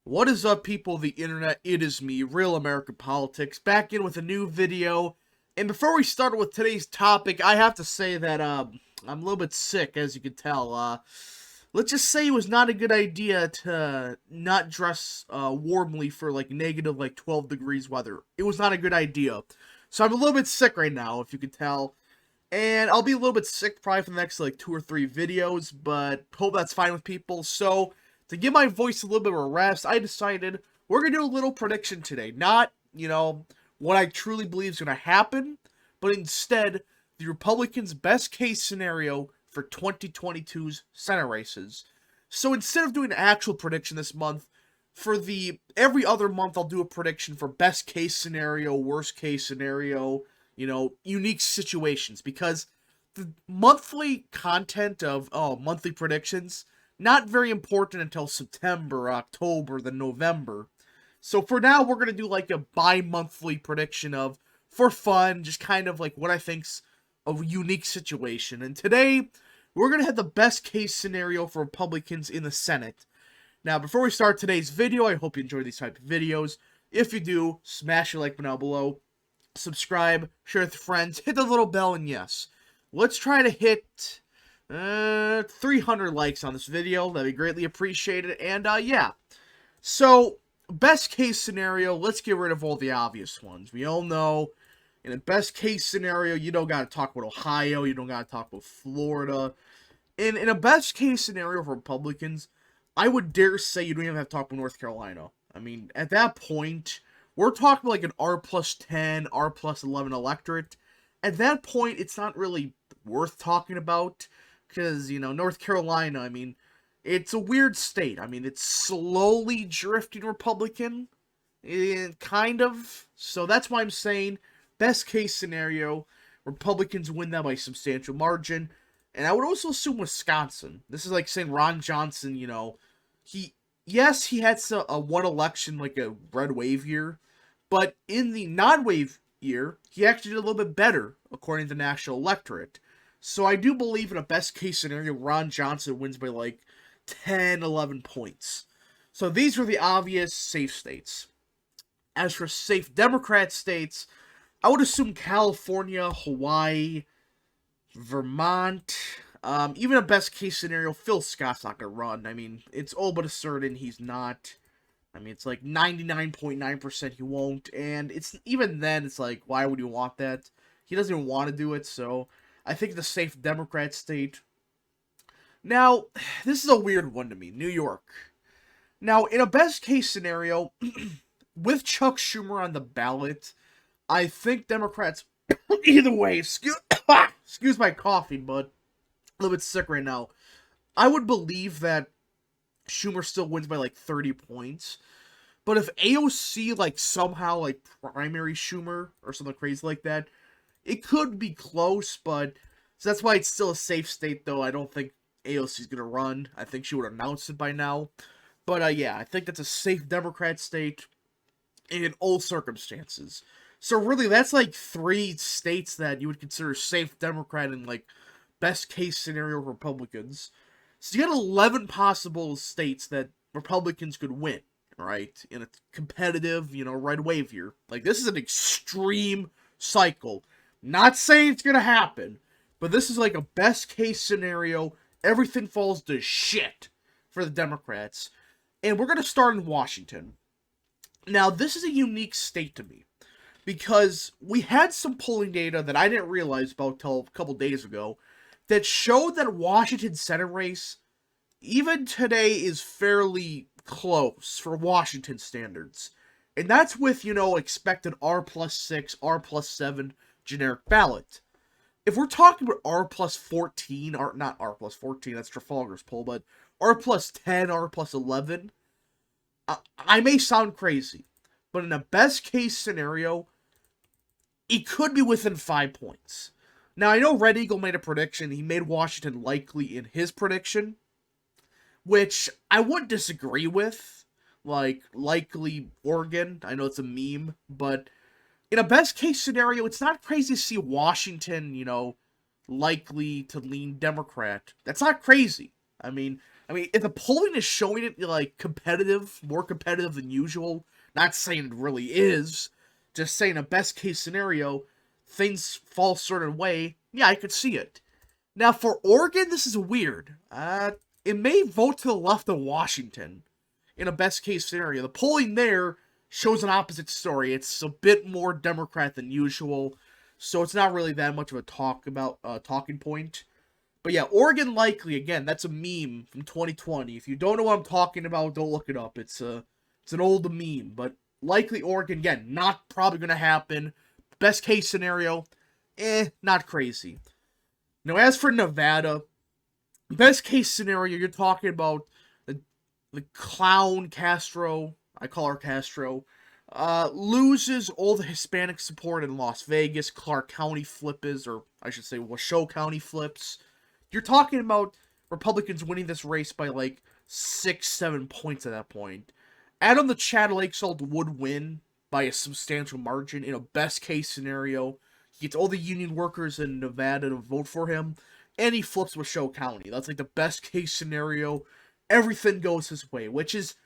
What is up, people of the internet? It is me, Real American Politics, back in with a new video. And before we start with today's topic, I have to say that I'm a little bit sick, as you can tell. Let's just say it was not a good idea to not dress warmly for like negative 12 degrees weather. It was not a good idea. So I'm a little bit sick right now, if you can tell. And I'll be a little bit sick probably for the next 2 or 3 videos, but hope that's fine with people. So to give my voice a little bit of a rest, I decided we're going to do a little prediction today. Not, what I truly believe is going to happen, but instead, the Republicans' best case scenario for 2022's Senate races. So instead of doing an actual prediction this month, for the every other month I'll do a prediction for best case scenario, worst case scenario, unique situations, because the monthly content of monthly predictions not very important until September, October, then November. So for now, we're gonna do like a bi-monthly prediction of, for fun, just kind of like what I think's a unique situation. And today, we're gonna have the best case scenario for Republicans in the Senate. Now, before we start today's video, I hope you enjoy these type of videos. If you do, smash your like button down below, subscribe, share with friends, hit the little bell, and yes, let's try to hit 300 likes on this video. That'd be greatly appreciated. And yeah, so best case scenario, let's get rid of all the obvious ones. We all know in a best case scenario, you don't gotta talk about Ohio, you don't gotta talk about Florida. In a best case scenario for Republicans, I would dare say you don't even have to talk about North Carolina. I mean, at that point, we're talking like an R plus 10, R plus 11 electorate. At that point, it's not really worth talking about, because, North Carolina, I mean, it's a weird state. I mean, it's slowly drifting Republican, kind of. So that's why I'm saying, best case scenario, Republicans win that by substantial margin. And I would also assume Wisconsin. This is like saying Ron Johnson, he had a one election, like a red wave year, but in the non-wave year, he actually did a little bit better, according to the national electorate. So I do believe in a best case scenario, Ron Johnson wins by like 10, 11 points. So these were the obvious safe states. As for safe Democrat states, I would assume California, Hawaii, Vermont, even a best case scenario, Phil Scott's not going to run. I mean, it's all but a certain he's not. I mean, it's like 99.9% he won't. And it's even then, it's like, why would you want that? He doesn't even want to do it, so I think the safe Democrat state. Now, this is a weird one to me. New York. Now, in a best case scenario, with Chuck Schumer on the ballot, I think Democrats, either way, excuse my coughing, but a little bit sick right now. I would believe that Schumer still wins by like 30 points. But if AOC somehow primary Schumer or something crazy like that, it could be close, but so that's why it's still a safe state, though. I don't think AOC's going to run. I think she would have announced it by now. But yeah, I think that's a safe Democrat state in all circumstances. So really, that's like 3 states that you would consider safe Democrat and best case scenario Republicans. So you got 11 possible states that Republicans could win, right? In a competitive, red wave year. This is an extreme cycle. Not saying it's going to happen, but this is like a best case scenario. Everything falls to shit for the Democrats. And we're going to start in Washington. Now, this is a unique state to me, because we had some polling data that I didn't realize about till a couple days ago that showed that Washington Senate race, even today, is fairly close for Washington standards. And that's with, expected R plus 6, R plus 7 generic ballot. If we're talking about R plus 14, or not R plus 14, that's Trafalgar's poll, but R plus 10, R plus 11, I may sound crazy, but in a best case scenario, it could be within 5 points. Now, I know Red Eagle made a prediction. He made Washington likely in his prediction, which I wouldn't disagree with. Likely Oregon. I know it's a meme, but in a best case scenario, it's not crazy to see Washington, likely to lean Democrat. That's not crazy. I mean, I mean, if the polling is showing it, like, competitive, more competitive than usual, not saying it really is, just saying a best case scenario, things fall a certain way, yeah, I could see it. Now, for Oregon, this is weird. It may vote to the left of Washington in a best case scenario. The polling there shows an opposite story. It's a bit more Democrat than usual, so it's not really that much of a talking point. But yeah, Oregon likely, again, that's a meme from 2020. If you don't know what I'm talking about, don't look it up. It's an old meme, but likely Oregon, again, not probably going to happen. Best case scenario, not crazy. Now, as for Nevada, best case scenario, you're talking about the clown Castro, I call her Castro, loses all the Hispanic support in Las Vegas. Clark County flips, or I should say Washoe County flips. You're talking about Republicans winning this race by like 6-7 points at that point. Adam the Chad Lakesalt would win by a substantial margin in a best case scenario. He gets all the union workers in Nevada to vote for him, and he flips Washoe County. That's like the best case scenario. Everything goes his way, which is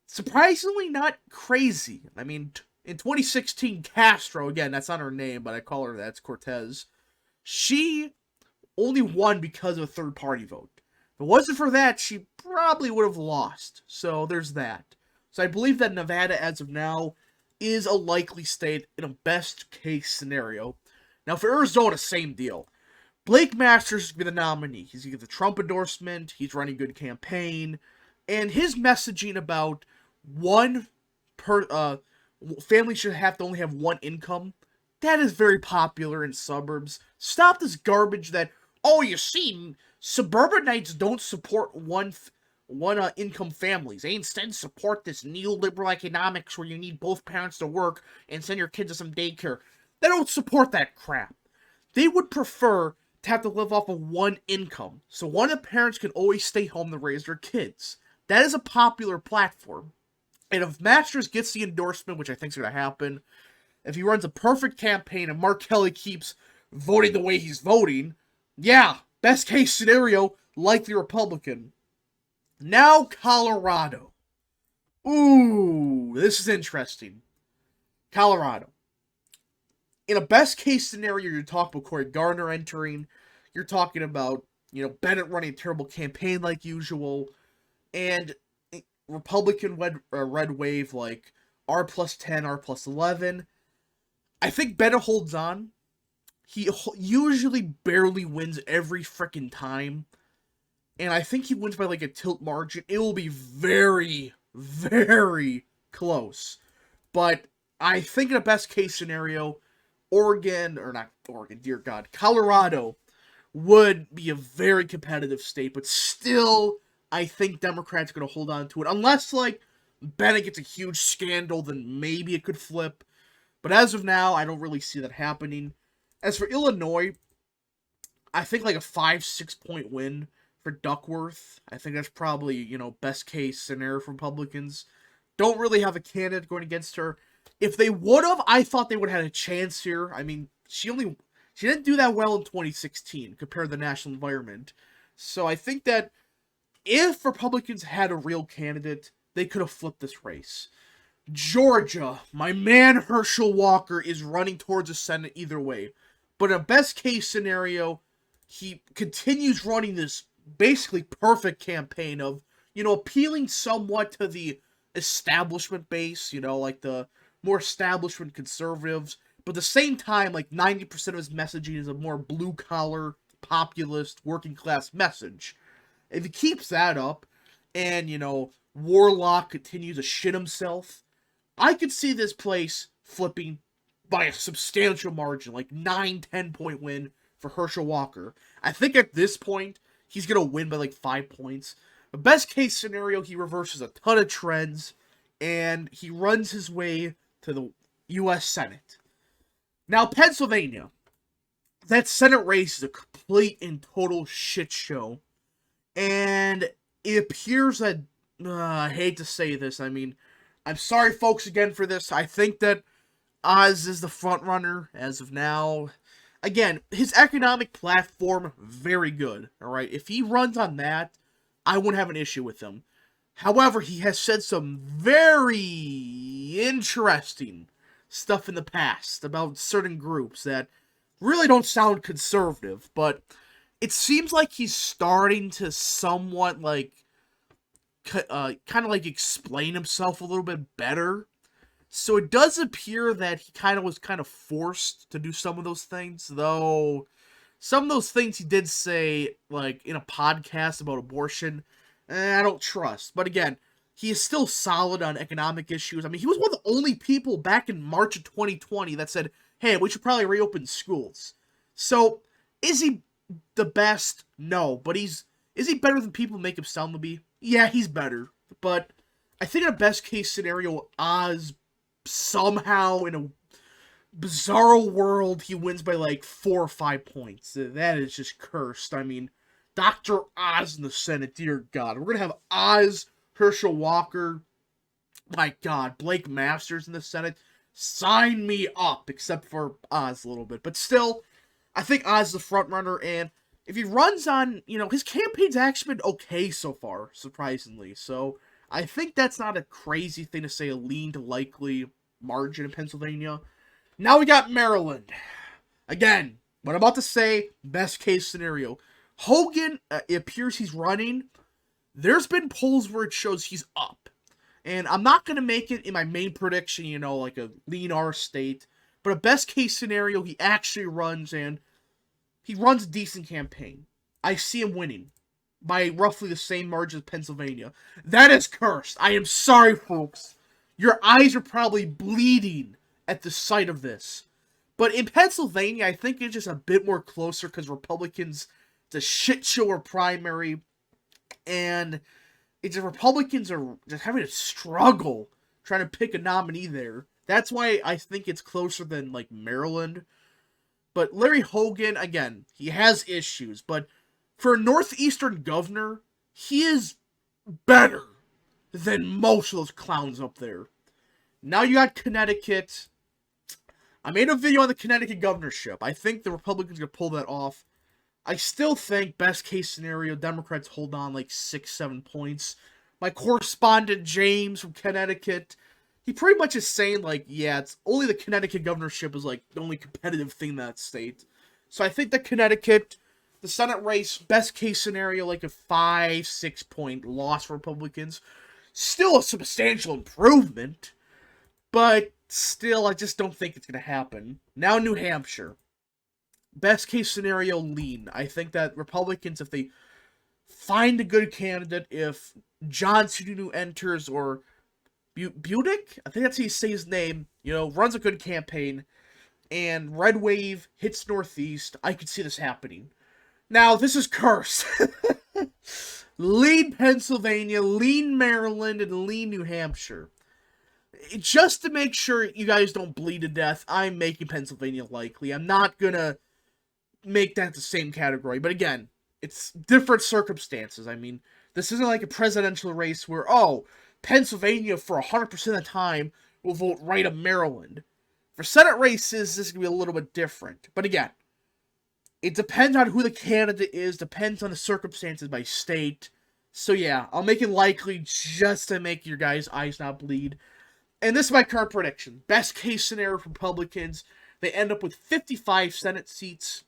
surprisingly not crazy. I mean, in 2016, Castro, again, that's not her name, but I call her that, it's Cortez, she only won because of a third-party vote. If it wasn't for that, she probably would have lost. So there's that. So I believe that Nevada, as of now, is a likely state in a best-case scenario. Now, for Arizona, same deal. Blake Masters will be the nominee. He's going to get the Trump endorsement. He's running a good campaign. And his messaging about family should have to only have one income, that is very popular in suburbs. Stop this garbage that, oh, you see, suburbanites don't support one income families. They instead support this neoliberal economics where you need both parents to work and send your kids to some daycare. They don't support that crap. They would prefer to have to live off of one income, so one of the parents can always stay home to raise their kids. That is a popular platform. And if Masters gets the endorsement, which I think is going to happen, if he runs a perfect campaign and Mark Kelly keeps voting the way he's voting, yeah, best case scenario, likely Republican. Now, Colorado. Ooh, this is interesting. Colorado. In a best case scenario, you're talking about Cory Gardner entering. You're talking about, Bennett running a terrible campaign like usual. And Republican red wave like R+10, R+11. I think Bennett holds on. He usually barely wins every freaking time. And I think he wins by like a tilt margin. It will be very, very close. But I think in a best case scenario, dear God, Colorado would be a very competitive state, but still, I think Democrats are going to hold on to it. Unless, like, Bennett gets a huge scandal, then maybe it could flip. But as of now, I don't really see that happening. As for Illinois, I think like a 5-6 point win for Duckworth. I think that's probably, best case scenario for Republicans. Don't really have a candidate going against her. If they would have, I thought they would have had a chance here. I mean, she didn't do that well in 2016 compared to the national environment. So I think that if Republicans had a real candidate, they could have flipped this race. Georgia, my man Herschel Walker is running towards the Senate either way. But in a best case scenario, he continues running this basically perfect campaign of, appealing somewhat to the establishment base, like the more establishment conservatives, but at the same time, like 90% of his messaging is a more blue-collar, populist, working-class message. If he keeps that up, and, Warlock continues to shit himself, I could see this place flipping by a substantial margin, like 9-10 point win for Herschel Walker. I think at this point, he's going to win by like 5 points. The best case scenario, he reverses a ton of trends, and he runs his way to the U.S. Senate. Now, Pennsylvania. That Senate race is a complete and total shit show. And it appears that, I hate to say this, I mean, I'm sorry, folks, again for this. I think that Oz is the front runner as of now. Again, his economic platform, very good, alright? If he runs on that, I wouldn't have an issue with him. However, he has said some very interesting stuff in the past about certain groups that really don't sound conservative, but it seems like he's starting to somewhat like kind of like explain himself a little bit better. So it does appear that he was kind of forced to do some of those things, though some of those things he did say, like in a podcast about abortion, I don't trust. But again, he is still solid on economic issues. I mean, he was one of the only people back in March of 2020 that said, hey, we should probably reopen schools. So, is he the best? No. But is he better than people make him sound to be? Yeah, he's better. But I think in a best case scenario, Oz somehow in a bizarro world, he wins by like 4 or 5 points. That is just cursed. I mean, Dr. Oz in the Senate, dear God. We're going to have Oz, Herschel Walker, my God, Blake Masters in the Senate. Sign me up, except for Oz a little bit. But still, I think Oz is the front runner, and if he runs on, his campaign's actually been okay so far, surprisingly. So, I think that's not a crazy thing to say, a lean to likely margin in Pennsylvania. Now we got Maryland. Again, what I'm about to say, best case scenario. Hogan, it appears he's running. There's been polls where it shows he's up. And I'm not going to make it in my main prediction, like a lean R state. But a best case scenario, he actually runs, and he runs a decent campaign. I see him winning by roughly the same margin as Pennsylvania. That is cursed. I am sorry, folks. Your eyes are probably bleeding at the sight of this. But in Pennsylvania, I think it's just a bit more closer because Republicans, it's a shit show or primary. And it's just Republicans are just having a struggle trying to pick a nominee there. That's why I think it's closer than, like, Maryland. But Larry Hogan, again, he has issues. But for a Northeastern governor, he is better than most of those clowns up there. Now you got Connecticut. I made a video on the Connecticut governorship. I think the Republicans are going to pull that off. I still think, best case scenario, Democrats hold on like 6-7 points. My correspondent, James from Connecticut, he pretty much is saying, like, yeah, it's only the Connecticut governorship is, like, the only competitive thing in that state. So I think that Connecticut, the Senate race, best case scenario, like a 5-6 point loss for Republicans. Still a substantial improvement, but still, I just don't think it's going to happen. Now, New Hampshire. Best case scenario, lean. I think that Republicans, if they find a good candidate, if John Sununu enters, or Budick, I think that's how you say his name, runs a good campaign, and Red Wave hits Northeast, I could see this happening. Now, this is cursed. Lean Pennsylvania, lean Maryland, and lean New Hampshire. Just to make sure you guys don't bleed to death, I'm making Pennsylvania likely. I'm not gonna make that the same category. But again, it's different circumstances. I mean, this isn't like a presidential race where, Pennsylvania for 100% of the time will vote right of Maryland. For Senate races, this is going to be a little bit different. But again, it depends on who the candidate is, depends on the circumstances by state. So yeah, I'll make it likely just to make your guys' eyes not bleed. And this is my current prediction. Best case scenario for Republicans, they end up with 55 Senate seats.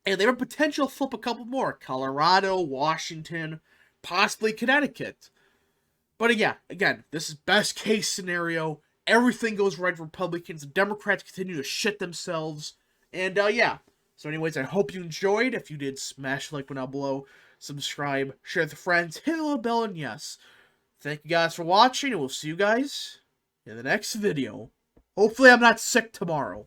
And they have a potential to flip a couple more. Colorado, Washington, possibly Connecticut. But again, this is best case scenario. Everything goes right for Republicans. The Democrats continue to shit themselves. And yeah. So anyways, I hope you enjoyed. If you did, smash the like button down below. Subscribe, share with friends, hit the little bell, and yes. Thank you guys for watching, and we'll see you guys in the next video. Hopefully I'm not sick tomorrow.